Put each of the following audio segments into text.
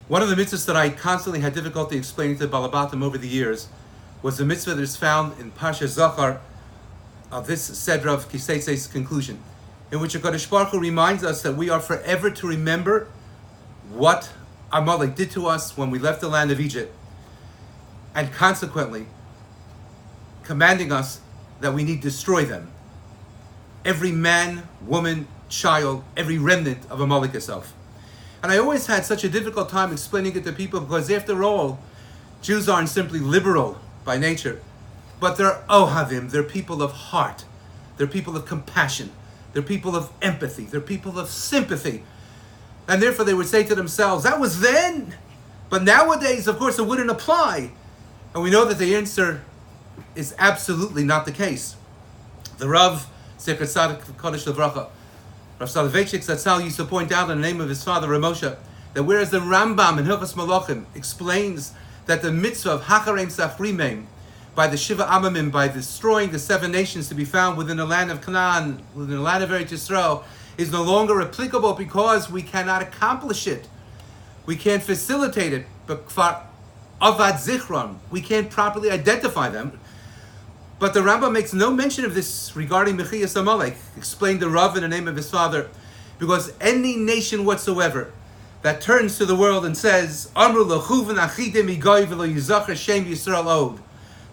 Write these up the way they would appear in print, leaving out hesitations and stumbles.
One of the mitzvahs that I constantly had difficulty explaining to Balabatim over the years was the mitzvah that is found in Parshas Zachar of this Sedra of Tetzei's conclusion, in which HaKadosh Baruch Hu reminds us that we are forever to remember what Amalek did to us when we left the land of Egypt, and consequently commanding us that we need to destroy them. Every man, woman, child, every remnant of Amalek itself. And I always had such a difficult time explaining it to people because after all, Jews aren't simply liberal by nature, but they're ohavim, they're people of heart, they're people of compassion, they're people of empathy, they're people of sympathy. And therefore they would say to themselves, that was then, but nowadays, of course, it wouldn't apply. And we know that the answer is absolutely not the case. The Rav, Zecher Tzadik Kodesh Levracha, Rav Soloveitchik Zatzal used to point out in the name of his father Ramosha that whereas the Rambam in Hilchos Malachim explains that the mitzvah of Hacharem Safrimim, by the Shiva Amamim, by destroying the 7 nations to be found within the land of Canaan, within the land of Eretz Yisrael, is no longer applicable because we cannot accomplish it. We can't facilitate it. But for Avad Zichron, we can't properly identify them. But the Rambam makes no mention of this regarding Mechiyas Amalek, explained the Rav in the name of his father, because any nation whatsoever that turns to the world and says, Amru lechuven achidim igoy v'lo yizachar shem Yisrael od,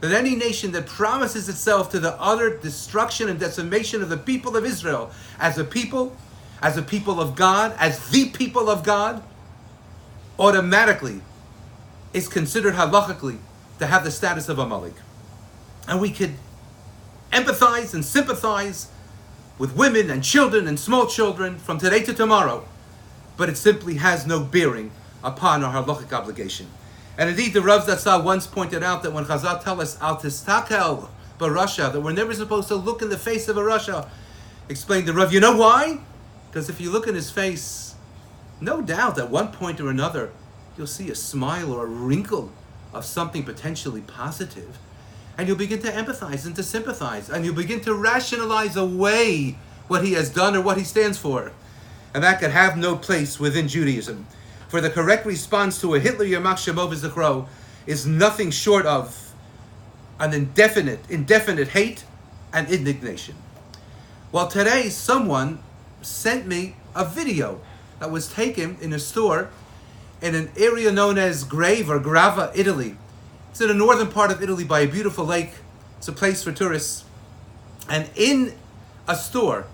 that any nation that promises itself to the utter destruction and decimation of the people of Israel as a people of God, as the people of God, automatically is considered halachically to have the status of Amalek. And we could empathize and sympathize with women and children and small children from today to tomorrow, but it simply has no bearing upon our halachic obligation. And indeed, the Rav Zatzal once pointed out that when Chazal tell us al tistakel barasha, that we're never supposed to look in the face of a Rasha, explained the Rav, you know why? Because if you look in his face, no doubt at one point or another, you'll see a smile or a wrinkle of something potentially positive. And you'll begin to empathize and to sympathize. And you'll begin to rationalize away what he has done or what he stands for. And that could have no place within Judaism. For the correct response to a Hitler Yamach Shemo V'Zichro is nothing short of an indefinite hate and indignation. Well, today someone sent me a video that was taken in a store in an area known as Grave or Grava, Italy. It's in the northern part of Italy by a beautiful lake. It's a place for tourists. And in a store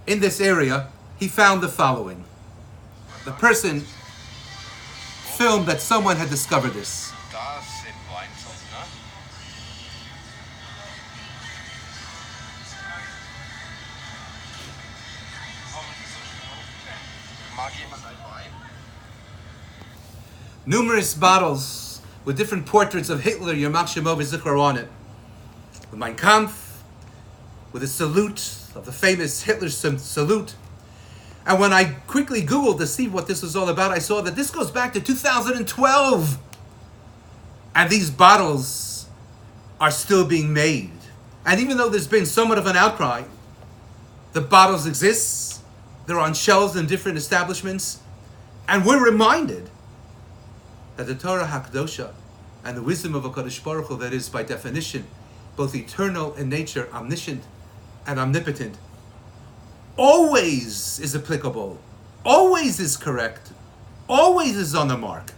in this area, he found the following. The person filmed that someone had discovered this. Numerous bottles with different portraits of Hitler, Yamach Shemo V'Zichro, on it. With Mein Kampf, with a salute of the famous Hitler salute. And when I quickly Googled to see what this was all about, I saw that this goes back to 2012. And these bottles are still being made. And even though there's been somewhat of an outcry, the bottles exist. They're on shelves in different establishments. And we're reminded that the Torah HaKadosha and the wisdom of HaKadosh Baruch Hu, that is by definition both eternal in nature, omniscient and omnipotent, always is applicable, always is correct, always is on the mark.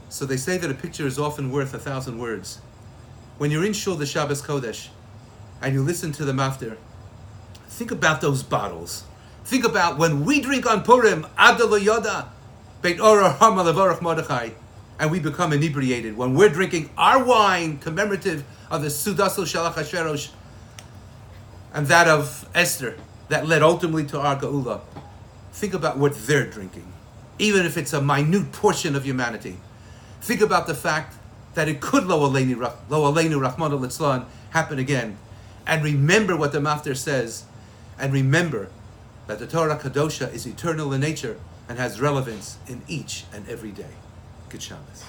So they say that a picture is often worth 1,000 words. When you're in Shul the Shabbos Kodesh and you listen to the Maftir, think about those bottles. Think about when we drink on Purim, Adal Yoda, Beit Orah Hama Levarach Mordechai, and we become inebriated. When we're drinking our wine commemorative of the Sudasul Shalach HaSherosh and that of Esther, that led ultimately to our Geula. Think about what they're drinking, even if it's a minute portion of humanity. Think about the fact that it could Lo Aleinu Rachmana Litzlan happen again. And remember what the Maftir says, and remember that the Torah Kadosha is eternal in nature and has relevance in each and every day. Good Shabbos.